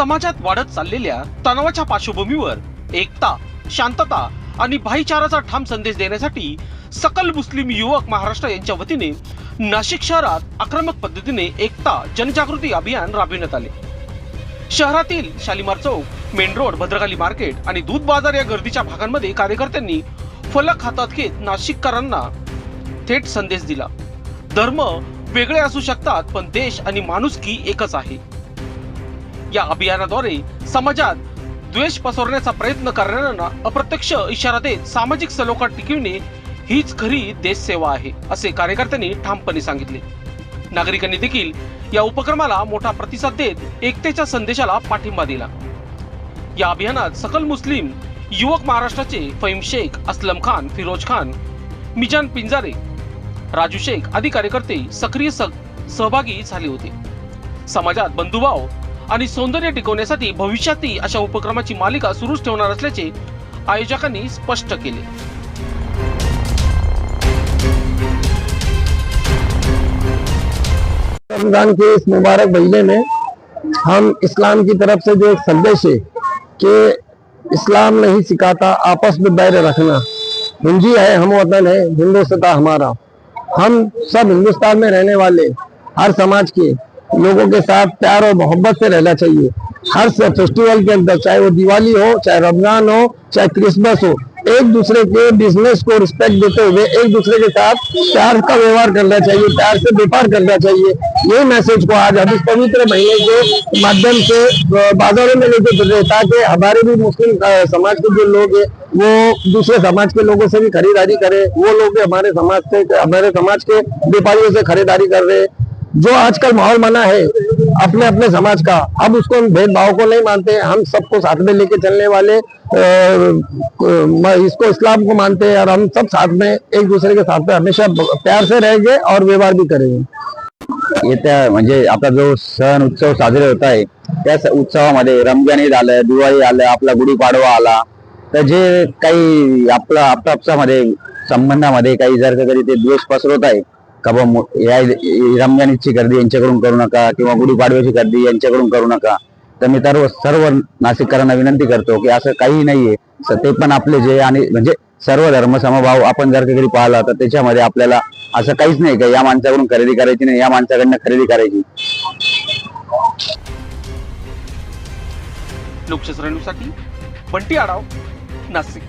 समाजात वाढत चाललेल्या तणावाच्या पार्श्वभूमीवर एकता, शांतता आणि भाईचाराचा ठाम संदेश देण्यासाठी सकल मुस्लिम युवक महाराष्ट्र यांच्या वतीने नाशिक शहरात आक्रमक पद्धतीने एकता जनजागृती अभियान राबविण्यात आले। शहरातील शालिमार चौक, मेन रोड, भद्रकाली मार्केट आणि दूध बाजार या गर्दीच्या भागांमध्ये कार्यकर्त्यांनी फलक हातात घेत नाशिककरांना थेट संदेश दिला। धर्म वेगळे असू शकतात, पण देश आणि माणुसकी एकच आहे। या अभियानाद्वारे समाजात द्वेष पसरवण्याचा प्रयत्न करणाऱ्यांना अप्रत्यक्ष इशारा देत सामाजिक सलोखा टिकविणे हीच खरी देशसेवा आहे, असे कार्यकर्त्यांनी ठामपणे सांगितले। नागरिकांनी देखील या उपक्रमाला मोठा प्रतिसाद देत एकतेच्या संदेशाला पाठिंबा दिला। या अभियानात सकल मुस्लिम युवक महाराष्ट्राचे फहीम शेख, असलम खान, फिरोज खान, मिजान पिंजारे, राजू शेख आदी कार्यकर्ते सक्रिय सहभागी झाले होते। समाजात बंधुभाव आणि सौंदर्य टिकवण्यासाठी भविष्यातही अशा उपक्रमाची मालिका सुरूच ठेवणार असल्याचे आयोजकांनी स्पष्ट केले। रमजान के इस मुबारक महीने में हम इस्लाम की तरफ से जो एक संदेश है कि इस्लाम नहीं सिखाता आपस में बैर रखना, हिंदी है हम वतन है, हिंदुस्तान हमारा, हम सब हिंदुस्तान में रहने वाले हर समाज के लोगों के साथ प्यार और मोहब्बत से रहना चाहिए। हर फेस्टिवल के अंदर, चाहे वो दिवाली हो, चाहे रमजान हो, चाहे क्रिसमस हो, एक दूसरे के बिजनेस को रिस्पेक्ट देते हुए एक दूसरे के साथ प्यार का व्यवहार करना चाहिए, प्यार से व्यापार करना चाहिए। यही मैसेज को आज हम इस पवित्र महीने के माध्यम से बाजारों में लेके चल रहे, ताकि हमारे भी मुस्लिम समाज के जो लोग हैं वो दूसरे समाज के लोगों से भी खरीदारी करें, वो लोग भी हमारे समाज के व्यापारियों से खरीदारी कर रहे हैं। जो आजकल माहौल बना है अपने अपने समाज का, अब उसको हम भेदभाव को नहीं मानते हैं, हम सबको साथ में लेके चलने वाले इसको इस्लाम को मानते हैं और हम सब साथ में एक दूसरे के साथ में हमेशा प्यार से रहेंगे और व्यवहार भी करेंगे। येत्या म्हणजे आपला जो सण उत्सव साजरे होत आहे त्या उत्सवामध्ये रमजान ईद आलं, दिवाळी आलं, आपला गुढीपाडवा आला, तर जे काही आपला आपसामध्ये संबंधामध्ये काही जर कधी ते द्वेष पसरवत आहे का या रमजान ईदची गर्दी यांच्याकडून करू नका किंवा गुढीपाडव्याची गर्दी यांच्याकडून करू नका, तर मी सर्व नाशिककरांना विनंती करतो की असं काही नाहीये। ते पण आपले जे आणि म्हणजे सर्व धर्म समभाव आपण जर कधी पाहिला तर त्याच्यामध्ये आपल्याला असं काहीच नाही की या माणसाकडून खरेदी करायची नाही, या माणसाकडनं खरेदी करायची। लोकशाहीसाठी बंटी आढाव, नाशिक।